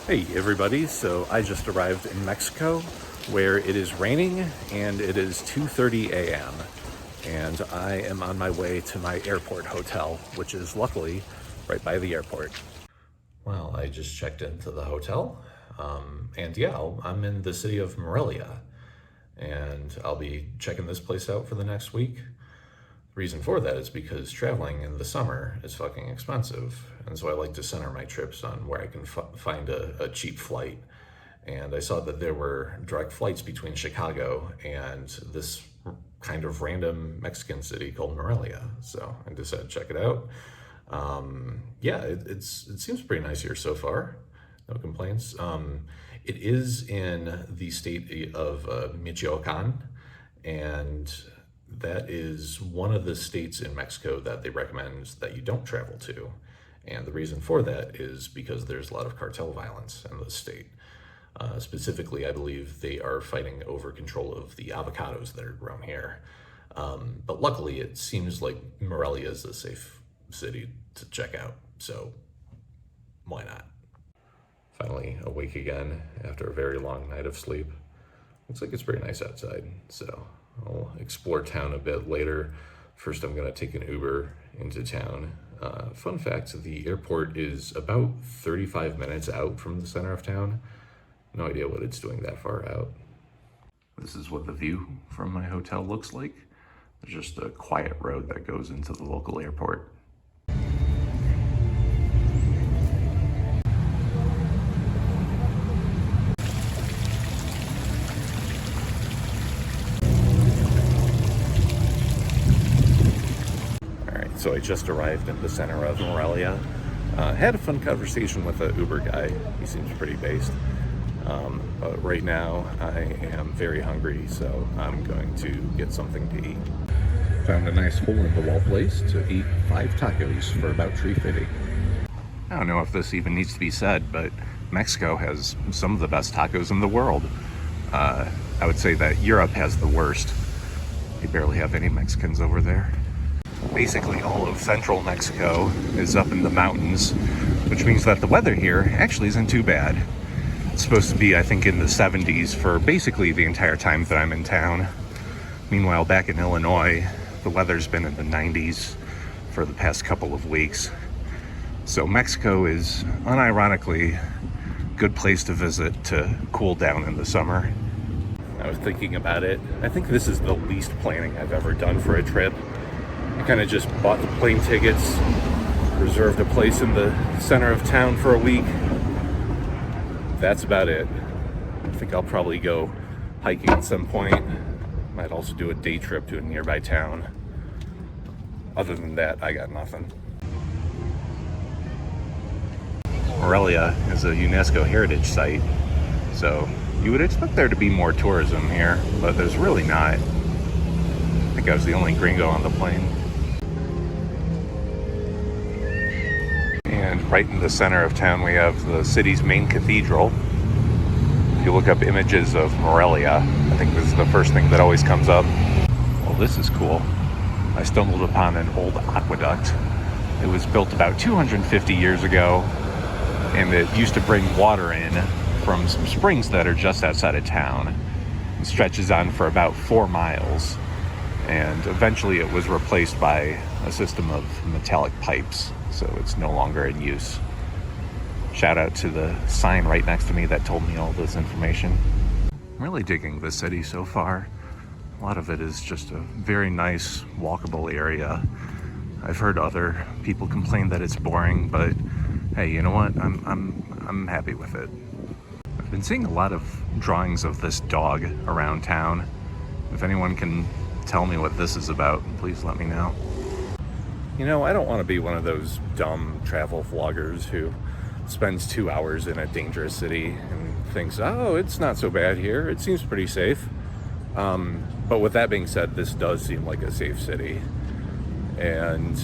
Hey everybody, so I just arrived in Mexico where it is raining and it is 2:30 a.m. and I am on my way to my airport hotel, which is luckily right by the airport. Well, I just checked into the hotel and yeah, I'm in the city of Morelia and I'll be checking this place out for the next week. The reason for that is because traveling in the summer is fucking expensive, and so I like to center my trips on where I can find a cheap flight. And I saw that there were direct flights between Chicago and this kind of random Mexican city called Morelia, so I decided to check it out. Yeah, it seems pretty nice here so far. No complaints. It is in the state of Michoacán, and that is one of the states in Mexico that they recommend that you don't travel to. And the reason for that is because there's a lot of cartel violence in the state. Specifically, I believe they are fighting over control of the avocados that are grown here. But luckily, it seems like Morelia is a safe city to check out, so why not? Finally awake again after a very long night of sleep. Looks like it's pretty nice outside, so I'll explore town a bit later. First, I'm gonna take an Uber into town. Fun fact, the airport is about 35 minutes out from the center of town. No idea what it's doing that far out. This is what the view from my hotel looks like. There's just a quiet road that goes into the local airport. So I just arrived in the center of Morelia. Had a fun conversation with the Uber guy. He seems pretty based. But right now I am very hungry, so I'm going to get something to eat. Found a nice hole-in-the-wall place to eat 5 tacos for about $3.50. I don't know if this even needs to be said, but Mexico has some of the best tacos in the world. I would say that Europe has the worst. You barely have any Mexicans over there. Basically all of central Mexico is up in the mountains, which means that the weather here actually isn't too bad. It's supposed to be, I think, in the 70s for basically the entire time that I'm in town. Meanwhile, back in Illinois, the weather's been in the 90s for the past couple of weeks. So Mexico is unironically a good place to visit to cool down in the summer. I was thinking about it. I think this is the least planning I've ever done for a trip. I kind of just bought the plane tickets, reserved a place in the center of town for a week. That's about it. I think I'll probably go hiking at some point. Might also do a day trip to a nearby town. Other than that, I got nothing. Morelia is a UNESCO heritage site, so you would expect there to be more tourism here, but there's really not. I think I was the only gringo on the plane. And right in the center of town, we have the city's main cathedral. If you look up images of Morelia, I think this is the first thing that always comes up. Well, this is cool. I stumbled upon an old aqueduct. It was built about 250 years ago, and it used to bring water in from some springs that are just outside of town. It stretches on for about 4 miles, and eventually it was replaced by a system of metallic pipes, so it's no longer in use. Shout out to the sign right next to me that told me all this information. I'm really digging the city so far. A lot of it is just a very nice walkable area. I've heard other people complain that it's boring, but hey, you know what? I'm happy with it. I've been seeing a lot of drawings of this dog around town. If anyone can tell me what this is about, please let me know. You know, I don't want to be one of those dumb travel vloggers who spends 2 hours in a dangerous city and thinks, oh, it's not so bad here. It seems pretty safe. But with that being said, this does seem like a safe city. And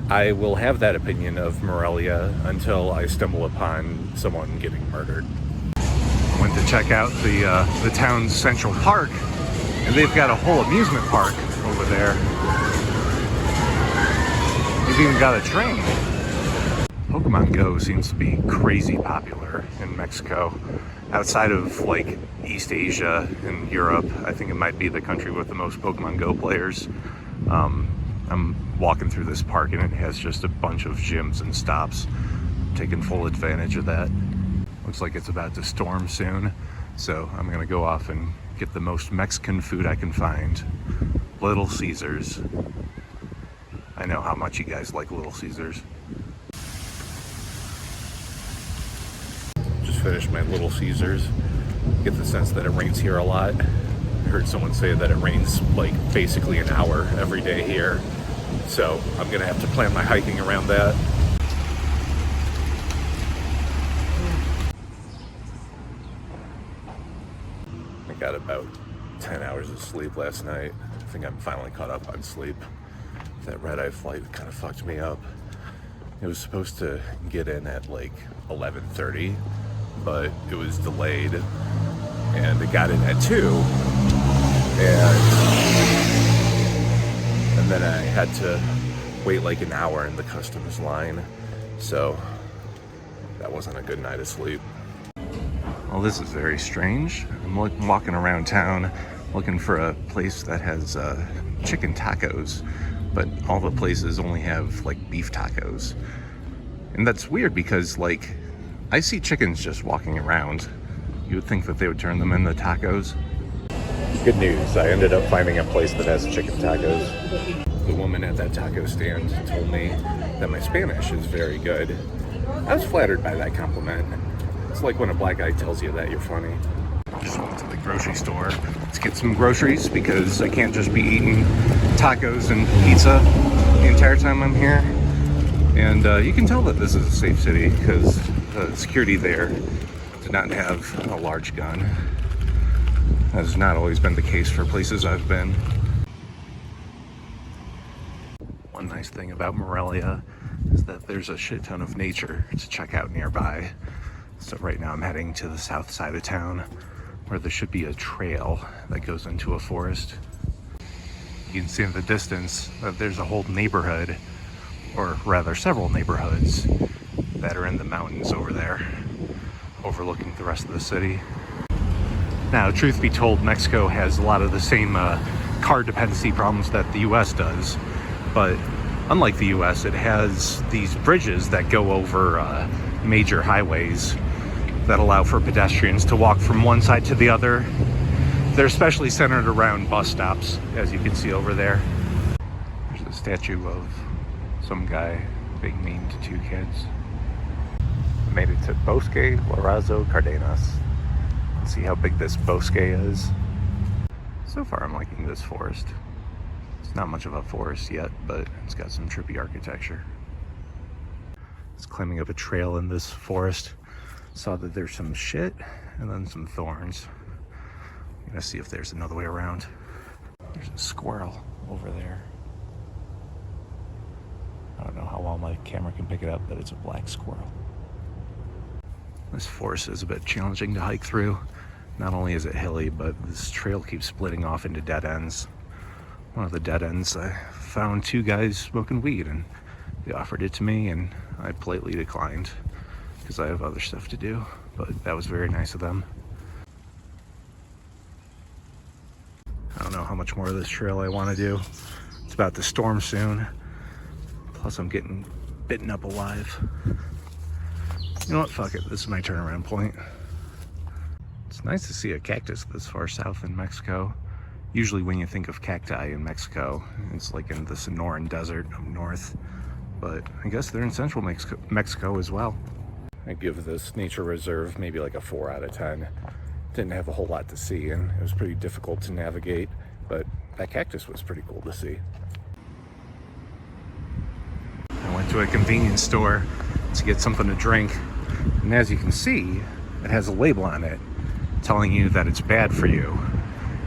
I will have that opinion of Morelia until I stumble upon someone getting murdered. I went to check out the town's Central Park, and they've got a whole amusement park over there. They've even got a train. Pokemon Go seems to be crazy popular in Mexico. Outside of like East Asia and Europe, I think it might be the country with the most Pokemon Go players. I'm walking through this park and it has just a bunch of gyms and stops. I'm taking full advantage of that. Looks like it's about to storm soon, so I'm gonna go off and get the most Mexican food I can find. Little Caesars. I know how much you guys like Little Caesars. Just finished my Little Caesars. Get the sense that it rains here a lot. I heard someone say that it rains like basically an hour every day here. So I'm gonna have to plan my hiking around that. I got about 10 hours of sleep last night. I think I'm finally caught up on sleep. That red-eye flight kind of fucked me up. It was supposed to get in at like 11:30, but it was delayed, and it got in at 2, and then I had to wait like an hour in the customs line, so that wasn't a good night of sleep. Well, this is very strange. I'm walking around town looking for a place that has chicken tacos, but all the places only have like beef tacos. And that's weird because like I see chickens just walking around. You would think that they would turn them into tacos. Good news, I ended up finding a place that has chicken tacos. The woman at that taco stand told me that my Spanish is very good. I was flattered by that compliment. It's like when a black guy tells you that you're funny. Just went to the grocery store to get some groceries because I can't just be eating tacos and pizza the entire time I'm here. And you can tell that this is a safe city because the security there did not have a large gun. That has not always been the case for places I've been. One nice thing about Morelia is that there's a shit ton of nature to check out nearby. So right now I'm heading to the south side of town where there should be a trail that goes into a forest. You can see in the distance that there's a whole neighborhood, or rather several neighborhoods, that are in the mountains over there, overlooking the rest of the city. Now, truth be told, Mexico has a lot of the same car dependency problems that the US does, but unlike the US, it has these bridges that go over major highways that allow for pedestrians to walk from one side to the other. They're especially centered around bus stops, as you can see over there. There's a statue of some guy being mean to 2 kids. I made it to Bosque Lorazo Cardenas. Let's see how big this bosque is. So far I'm liking this forest. It's not much of a forest yet, but it's got some trippy architecture. It's climbing up a trail in this forest. Saw that there's some shit and then some thorns. I'm gonna see if there's another way around. There's a squirrel over there. I don't know how well my camera can pick it up, but it's a black squirrel. This forest is a bit challenging to hike through. Not only is it hilly, but this trail keeps splitting off into dead ends. One of the dead ends, I found 2 guys smoking weed, and they offered it to me, and I politely declined because I have other stuff to do, but that was very nice of them. I don't know how much more of this trail I want to do. It's about to storm soon. Plus I'm getting bitten up alive. You know what, fuck it, this is my turnaround point. It's nice to see a cactus this far south in Mexico. Usually when you think of cacti in Mexico, it's like in the Sonoran Desert up north, but I guess they're in central Mexico as well. I give this nature reserve maybe like a 4 out of 10. Didn't have a whole lot to see, and it was pretty difficult to navigate, but that cactus was pretty cool to see. I went to a convenience store to get something to drink, and as you can see, it has a label on it telling you that it's bad for you.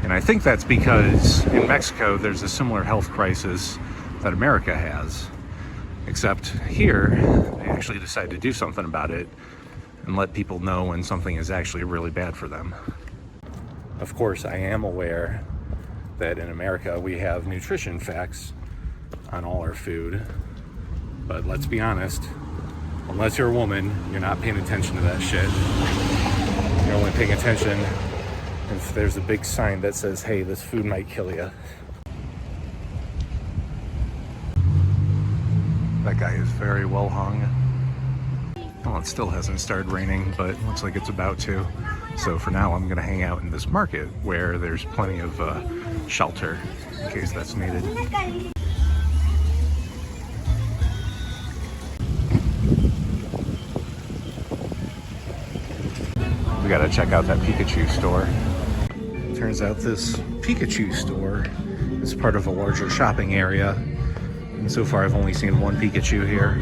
And I think that's because in Mexico there's a similar health crisis that America has. Except here, they actually decide to do something about it and let people know when something is actually really bad for them. Of course, I am aware that in America we have nutrition facts on all our food, but let's be honest, Unless you're a woman, you're not paying attention to that shit. You're only paying attention if there's a big sign that says, hey, this food might kill you. That guy is very well hung. Well, it still hasn't started raining, but it looks like it's about to. So for now, I'm gonna hang out in this market where there's plenty of shelter in case that's needed. We gotta check out that Pikachu store. Turns out this Pikachu store is part of a larger shopping area. And so far I've only seen one Pikachu here.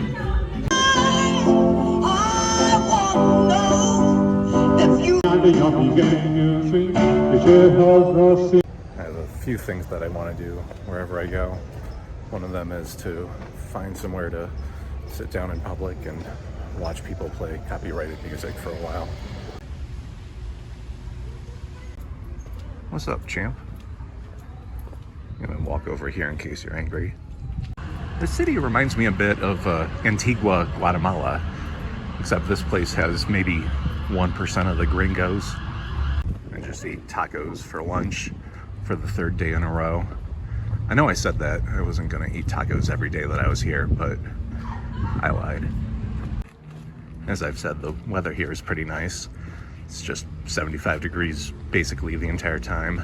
I have a few things that I want to do wherever I go. One of them is to find somewhere to sit down in public and watch people play copyrighted music for a while. What's up, champ? I'm gonna walk over here in case you're angry. The city reminds me a bit of Antigua, Guatemala, except this place has maybe 1% of the gringos. I just ate tacos for lunch for the third day in a row. I know I said that I wasn't gonna eat tacos every day that I was here, but I lied. As I've said, the weather here is pretty nice. It's just 75 degrees basically the entire time.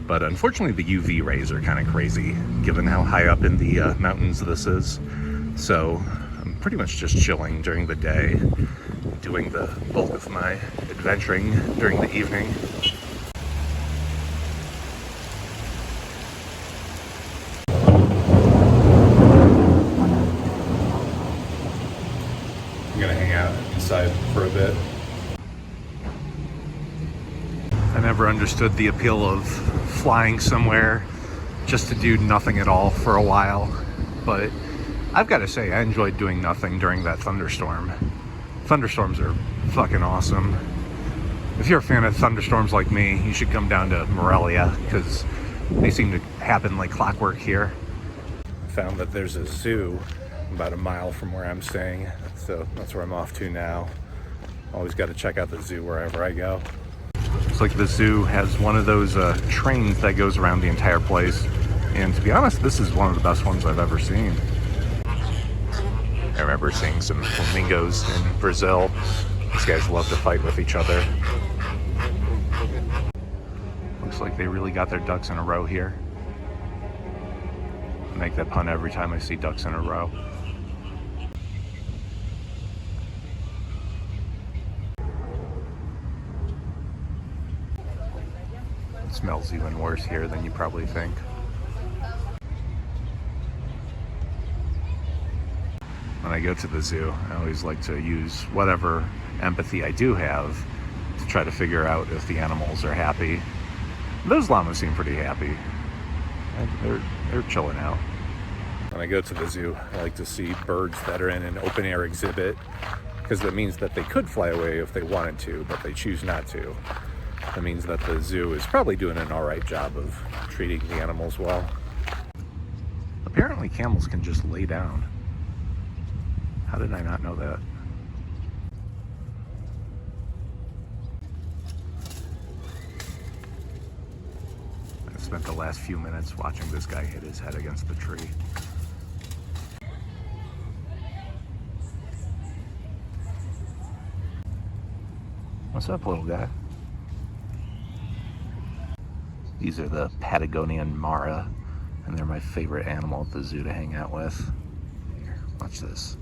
But unfortunately the UV rays are kind of crazy given how high up in the mountains this is. So I'm pretty much just chilling during the day, doing the bulk of my adventuring during the evening. I'm gonna hang out inside for a bit. I never understood the appeal of flying somewhere just to do nothing at all for a while, but I've got to say I enjoyed doing nothing during that thunderstorm. Thunderstorms are fucking awesome. If you're a fan of thunderstorms like me, you should come down to Morelia because they seem to happen like clockwork here. I found that there's a zoo about a mile from where I'm staying, so that's where I'm off to now. Always got to check out the zoo wherever I go. Looks like the zoo has one of those trains that goes around the entire place. And to be honest, this is one of the best ones I've ever seen. I remember seeing some flamingos in Brazil. These guys love to fight with each other. Looks like they really got their ducks in a row here. I make that pun every time I see ducks in a row. It smells even worse here than you probably think. When I go to the zoo, I always like to use whatever empathy I do have to try to figure out if the animals are happy. Those llamas seem pretty happy. They're chilling out. When I go to the zoo, I like to see birds that are in an open air exhibit because that means that they could fly away if they wanted to, but they choose not to. That means that the zoo is probably doing an alright job of treating the animals well. Apparently camels can just lay down. How did I not know that? I spent the last few minutes watching this guy hit his head against the tree. What's up, little guy? These are the Patagonian Mara, and they're my favorite animal at the zoo to hang out with. Here, watch this.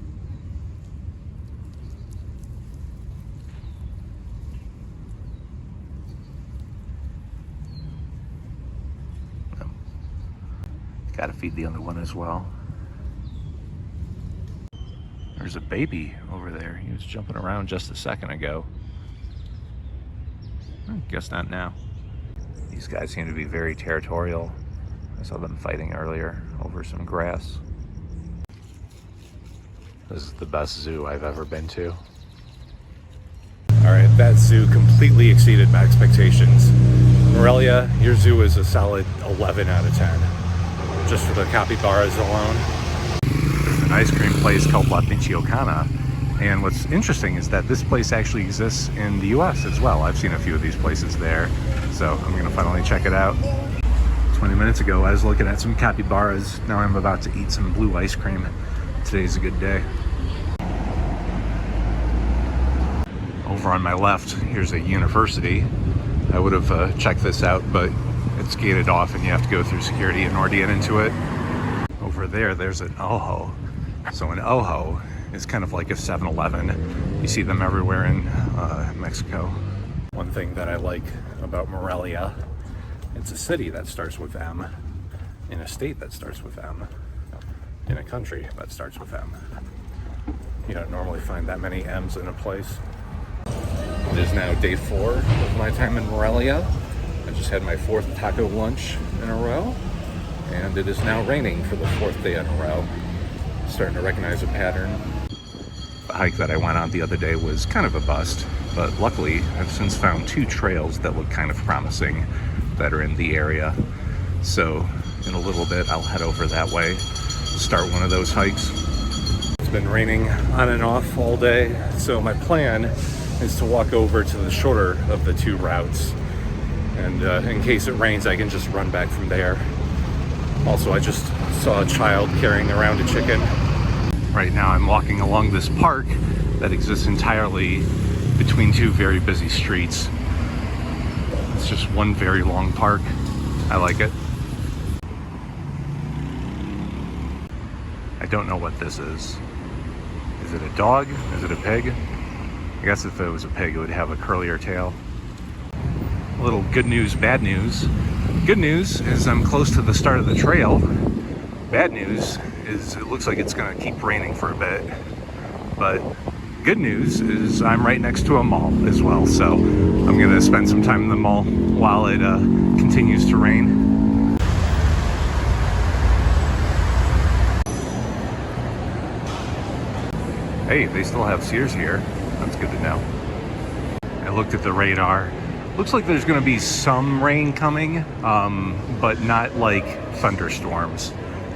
Gotta feed the other one as well. There's a baby over there. He was jumping around just a second ago. Guess not now. These guys seem to be very territorial. I saw them fighting earlier over some grass. This is the best zoo I've ever been to. All right, that zoo completely exceeded my expectations. Morelia, your zoo is a solid 11 out of 10. Just for the capybaras alone. There's an ice cream place called La Michoacán, And what's interesting is that this place actually exists in the US as well. I've seen a few of these places there, so I'm gonna finally check it out. 20 minutes ago I was looking at some capybaras. Now I'm about to eat some blue ice cream. Today's a good day. Over on my left, here's a university. I would have checked this out, but it's gated off and you have to go through security in order to get into it. Over there, there's an Ojo. So an Ojo is kind of like a 7-Eleven. You see them everywhere in Mexico. One thing that I like about Morelia, it's a city that starts with M, in a state that starts with M, in a country that starts with M. You don't normally find that many M's in a place. It is now day 4 of my time in Morelia. I just had my 4th taco lunch in a row, and it is now raining for the 4th day in a row. Starting to recognize a pattern. The hike that I went on the other day was kind of a bust, but luckily I've since found 2 trails that look kind of promising that are in the area. So in a little bit I'll head over that way, start one of those hikes. It's been raining on and off all day, so my plan is to walk over to the shorter of the 2 routes. And in case it rains, I can just run back from there. Also, I just saw a child carrying around a chicken. Right now I'm walking along this park that exists entirely between 2 very busy streets. It's just one very long park. I like it. I don't know what this is. Is it a dog? Is it a pig? I guess if it was a pig, it would have a curlier tail. A little good news, bad news. Good news is I'm close to the start of the trail. Bad news is it looks like it's gonna keep raining for a bit. But good news is I'm right next to a mall as well. So I'm gonna spend some time in the mall while it continues to rain. Hey, they still have Sears here. That's good to know. I looked at the radar. Looks like there's going to be some rain coming, but not like thunderstorms,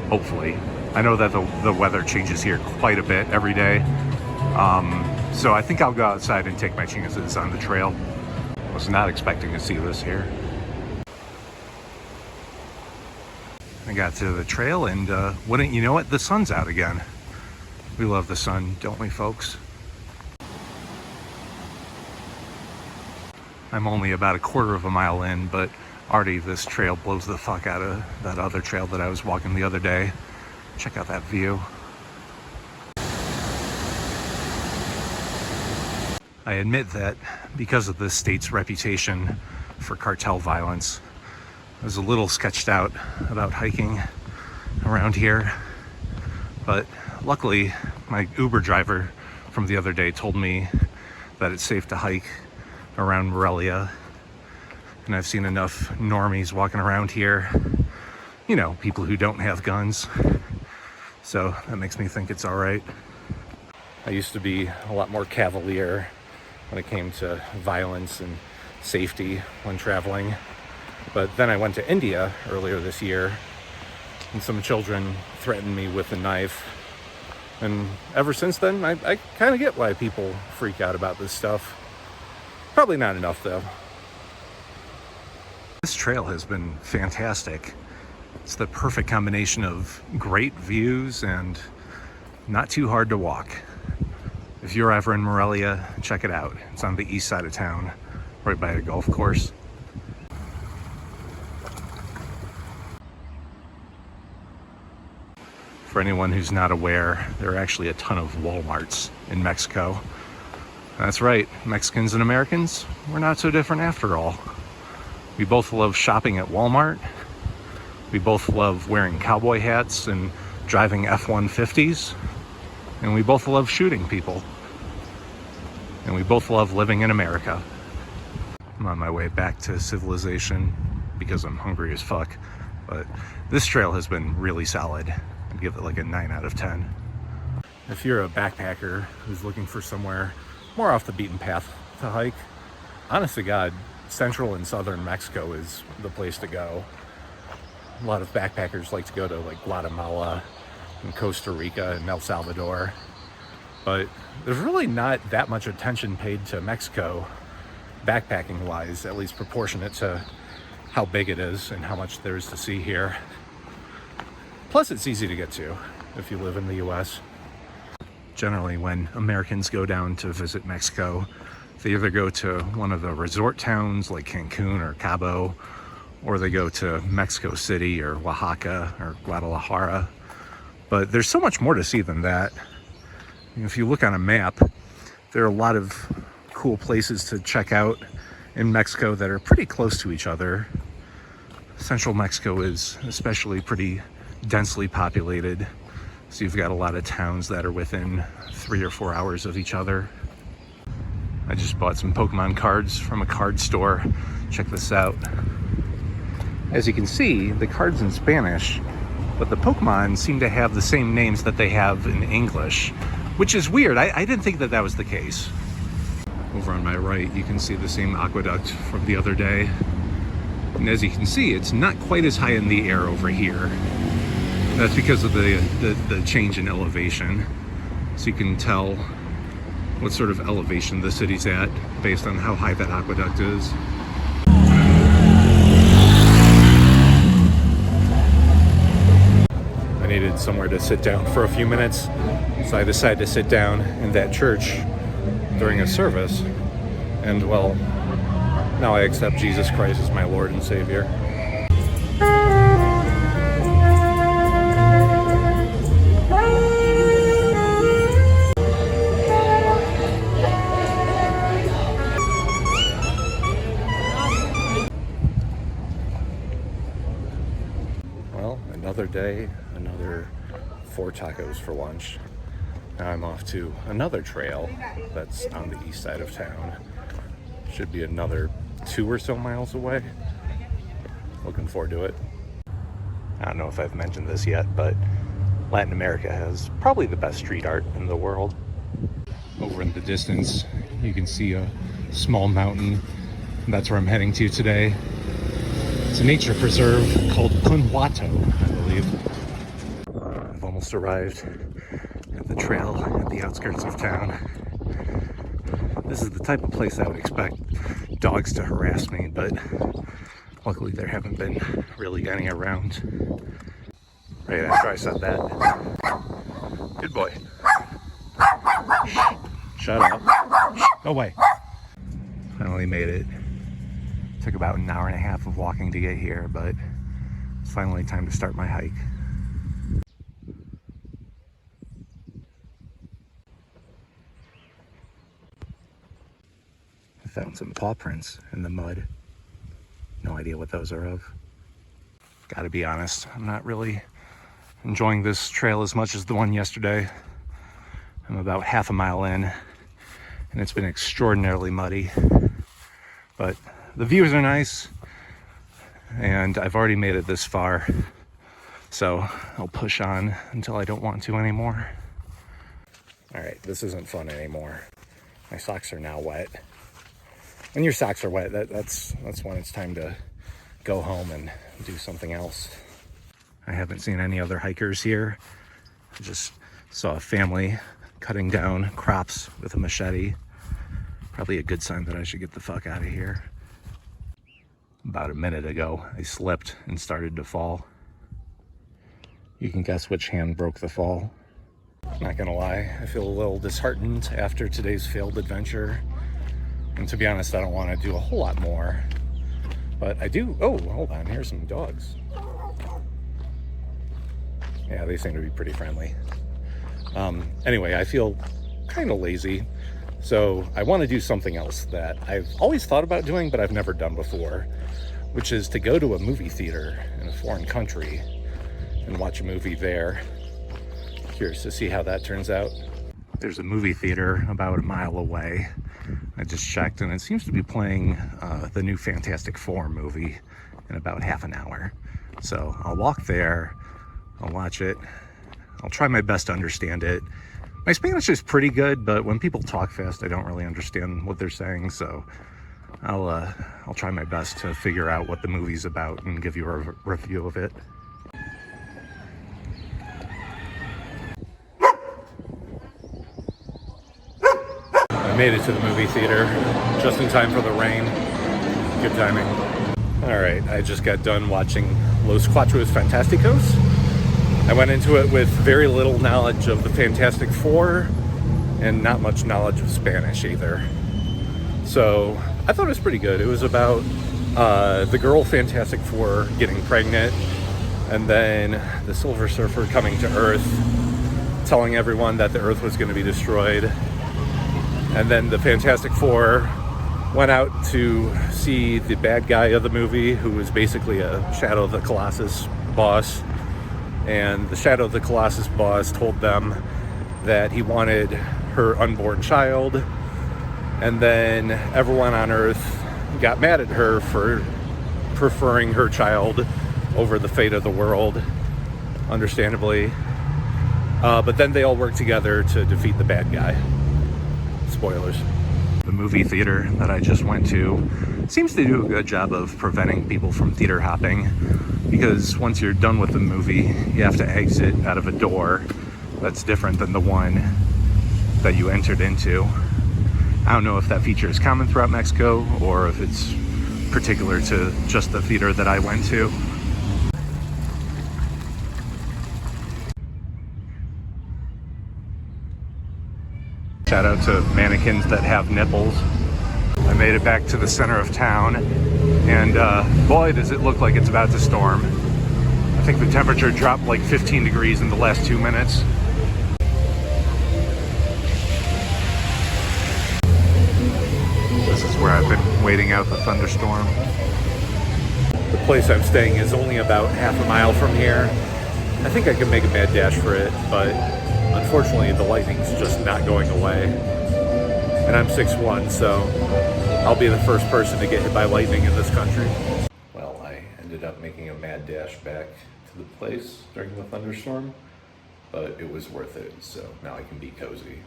hopefully. I know that the weather changes here quite a bit every day. So I think I'll go outside and take my chances on the trail. Was not expecting to see this here. I got to the trail and wouldn't you know it, the sun's out again. We love the sun, don't we, folks? I'm only about a quarter of a mile in, but already this trail blows the fuck out of that other trail that I was walking the other day. Check out that view. I admit that because of the state's reputation for cartel violence, I was a little sketched out about hiking around here, but luckily my Uber driver from the other day told me that it's safe to hike around Morelia, and I've seen enough normies walking around here, you know, people who don't have guns, so that makes me think it's all right. I used to be a lot more cavalier when it came to violence and safety when traveling, but then I went to India earlier this year and some children threatened me with a knife, and ever since then I kind of get why people freak out about this stuff. Probably not enough though. This trail has been fantastic. It's the perfect combination of great views and not too hard to walk. If you're ever in Morelia, check it out. It's on the east side of town, right by a golf course. For anyone who's not aware, there are actually a ton of Walmarts in Mexico. That's right, Mexicans and Americans, we're not so different after all. We both love shopping at Walmart. We both love wearing cowboy hats and driving F-150s. And we both love shooting people. And we both love living in America. I'm on my way back to civilization because I'm hungry as fuck. But this trail has been really solid. I'd give it like a 9 out of 10. If you're a backpacker who's looking for somewhere more off the beaten path to hike, honest to God, central and southern Mexico is the place to go. A lot of backpackers like to go to like Guatemala and Costa Rica and El Salvador. but there's really not that much attention paid to Mexico, backpacking wise, at least proportionate to how big it is and how much there is to see here. Plus, it's easy to get to if you live in the US. Generally, when Americans go down to visit Mexico, they either go to one of the resort towns like Cancun or Cabo, or they go to Mexico City or Oaxaca or Guadalajara. But there's so much more to see than that. If you look on a map, there are a lot of cool places to check out in Mexico that are pretty close to each other. Central Mexico is especially pretty densely populated, so you've got a lot of towns that are within 3 or 4 hours of each other. I just bought some Pokemon cards from a card store. Check this out. As you can see, the card's in Spanish, but the Pokemon seem to have the same names that they have in English, which is weird. I didn't think that that was the case. Over on my right, you can see the same aqueduct from the other day. And as you can see, it's not quite as high in the air over here. That's because of the change in elevation. So you can tell what sort of elevation the city's at based on how high that aqueduct is. I needed somewhere to sit down for a few minutes, so I decided to sit down in that church during a service. And well, now I accept Jesus Christ as my Lord and Savior. Another day, another 4 tacos for lunch. Now I'm off to another trail that's on the east side of town. Should be another 2 or so miles away. Looking forward to it. I don't know if I've mentioned this yet, but Latin America has probably the best street art in the world. Over in the distance, you can see a small mountain. That's where I'm heading to today. It's a nature preserve called Punhuato, I believe. I've almost arrived at the trail at the outskirts of town. This is the type of place I would expect dogs to harass me, but luckily there haven't been really getting around. Right after I said that. Good boy. Shut up. Go away. Finally made it. Took about an hour and a half of walking to get here, but it's finally time to start my hike. I found some paw prints in the mud. No idea what those are of. Gotta be honest, I'm not really enjoying this trail as much as the one yesterday. I'm about half a mile in, and it's been extraordinarily muddy. But the views are nice, and I've already made it this far, so I'll push on until I don't want to anymore. All right, this isn't fun anymore. My socks are now wet. When your socks are wet, that's when it's time to go home and do something else. I haven't seen any other hikers here. I just saw a family cutting down crops with a machete. Probably a good sign that I should get the fuck out of here. About a minute ago, I slipped and started to fall. You can guess which hand broke the fall. Not gonna lie, I feel a little disheartened after today's failed adventure. And to be honest, I don't want to do a whole lot more. But I do. Oh, hold on, here's some dogs. Yeah, they seem to be pretty friendly. Anyway, I feel kind of lazy. So I want to do something else that I've always thought about doing, but I've never done before, which is to go to a movie theater in a foreign country and watch a movie there. Curious to see how that turns out. There's a movie theater about a mile away. I just checked, and it seems to be playing the new Fantastic Four movie in about half an hour. So I'll walk there, I'll watch it, I'll try my best to understand it. My Spanish is pretty good, but when people talk fast, I don't really understand what they're saying, so I'll try my best to figure out what the movie's about and give you a review of it. Made it to the movie theater just in time for the rain. Good timing. All right, I just got done watching Los Cuatro Fantásticos. I went into it with very little knowledge of the Fantastic Four and not much knowledge of Spanish either. So I thought it was pretty good. It was about the girl Fantastic Four getting pregnant, and then the Silver Surfer coming to Earth, telling everyone that the Earth was going to be destroyed. And then the Fantastic Four went out to see the bad guy of the movie, who was basically a Shadow of the Colossus boss. And the Shadow of the Colossus boss told them that he wanted her unborn child. And then everyone on Earth got mad at her for preferring her child over the fate of the world, understandably. But then they all worked together to defeat the bad guy. Spoilers. The movie theater that I just went to seems to do a good job of preventing people from theater hopping, because once you're done with the movie, you have to exit out of a door that's different than the one that you entered into. I don't know if that feature is common throughout Mexico or if it's particular to just the theater that I went to. Shout out to mannequins that have nipples. I made it back to the center of town, and boy, does it look like it's about to storm. I think the temperature dropped like 15 degrees in the last 2 minutes. This is where I've been waiting out the thunderstorm. The place I'm staying is only about half a mile from here. I think I can make a mad dash for it, but unfortunately the lightning's just not going away. And I'm 6'1", so I'll be the first person to get hit by lightning in this country. Well, I ended up making a mad dash back to the place during the thunderstorm, but it was worth it, so now I can be cozy.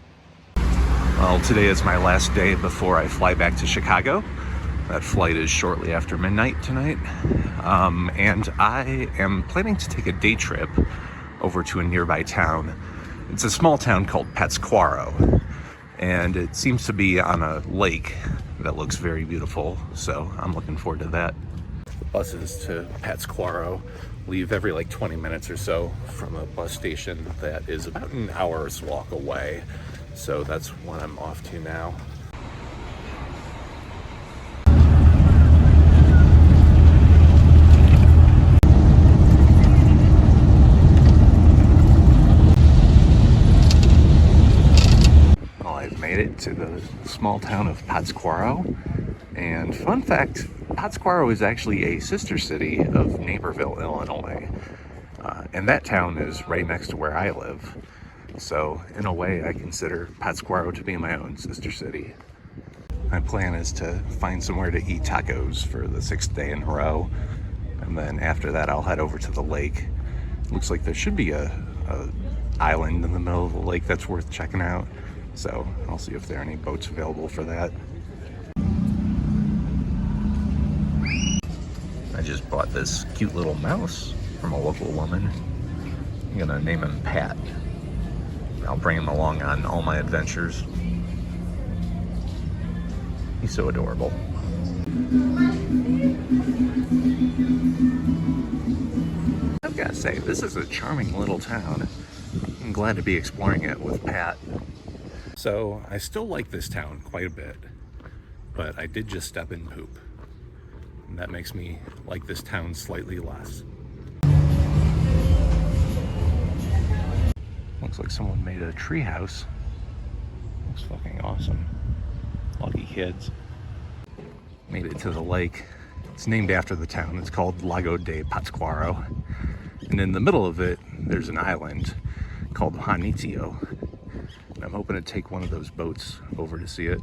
Well, today is my last day before I fly back to Chicago. That flight is shortly after midnight tonight. And I am planning to take a day trip over to a nearby town. It's a small town called Pátzcuaro, and it seems to be on a lake that looks very beautiful, so I'm looking forward to that. The buses to Pátzcuaro leave every like 20 minutes or so from a bus station that is about an hour's walk away, so that's what I'm off to now. Made it to the small town of Pátzcuaro, and fun fact, Pátzcuaro is actually a sister city of Naperville, Illinois, and that town is right next to where I live, so in a way I consider Pátzcuaro to be my own sister city. My plan is to find somewhere to eat tacos for the 6th day in a row, and then after that I'll head over to the lake. It looks like there should be a island in the middle of the lake that's worth checking out. So I'll see if there are any boats available for that. I just bought this cute little mouse from a local woman. I'm gonna name him Pat. I'll bring him along on all my adventures. He's so adorable. I've gotta say, this is a charming little town. I'm glad to be exploring it with Pat. So I still like this town quite a bit, but I did just step in poop, and that makes me like this town slightly less. Looks like someone made a tree house. Looks fucking awesome. Lucky kids. Made it to the lake. It's named after the town. It's called Lago de Pátzcuaro, and in the middle of it there's an island called Janitzio. I'm hoping to take one of those boats over to see it.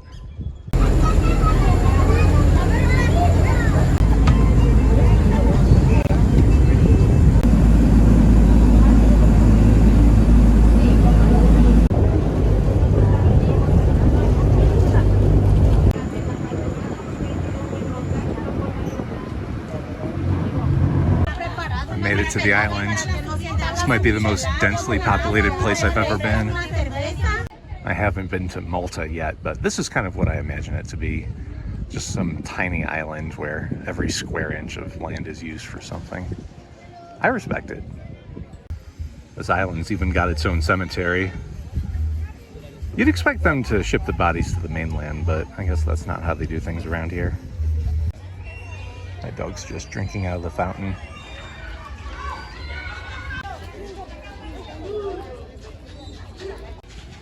I made it to the island. This might be the most densely populated place I've ever been. I haven't been to Malta yet, but this is kind of what I imagine it to be. Just some tiny island where every square inch of land is used for something. I respect it. This island's even got its own cemetery. You'd expect them to ship the bodies to the mainland, but I guess that's not how they do things around here. My dog's just drinking out of the fountain.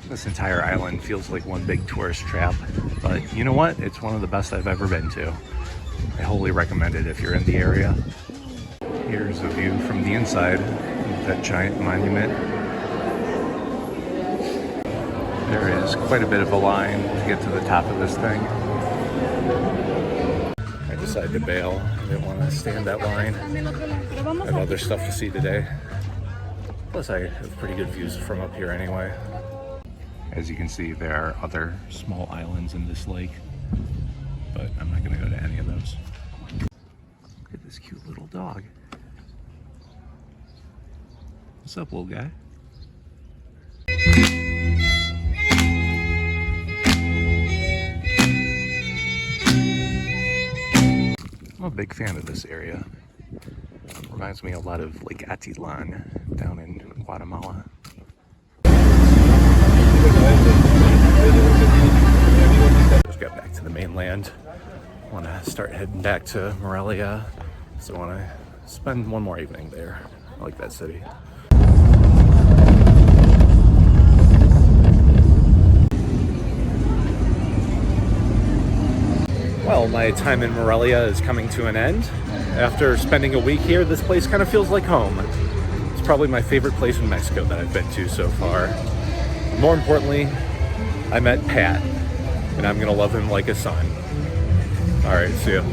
This entire island feels like one big tourist trap, but you know what? It's one of the best I've ever been to. I wholly recommend it if you're in the area. Here's a view from the inside of that giant monument. There is quite a bit of a line to get to the top of this thing. I decided to bail. I didn't want to stay in that line. I have other stuff to see today. Plus I have pretty good views from up here anyway. As you can see, there are other small islands in this lake, but I'm not going to go to any of those. Look at this cute little dog. What's up, little guy? I'm a big fan of this area. It reminds me a lot of Lake Atitlán down in Guatemala. Just got back to the mainland. I want to start heading back to Morelia, so I want to spend one more evening there. I like that city. Well, my time in Morelia is coming to an end. After spending a week here, this place kind of feels like home. It's probably my favorite place in Mexico that I've been to so far. More importantly, I met Pat, and I'm gonna love him like a son. All right, see ya.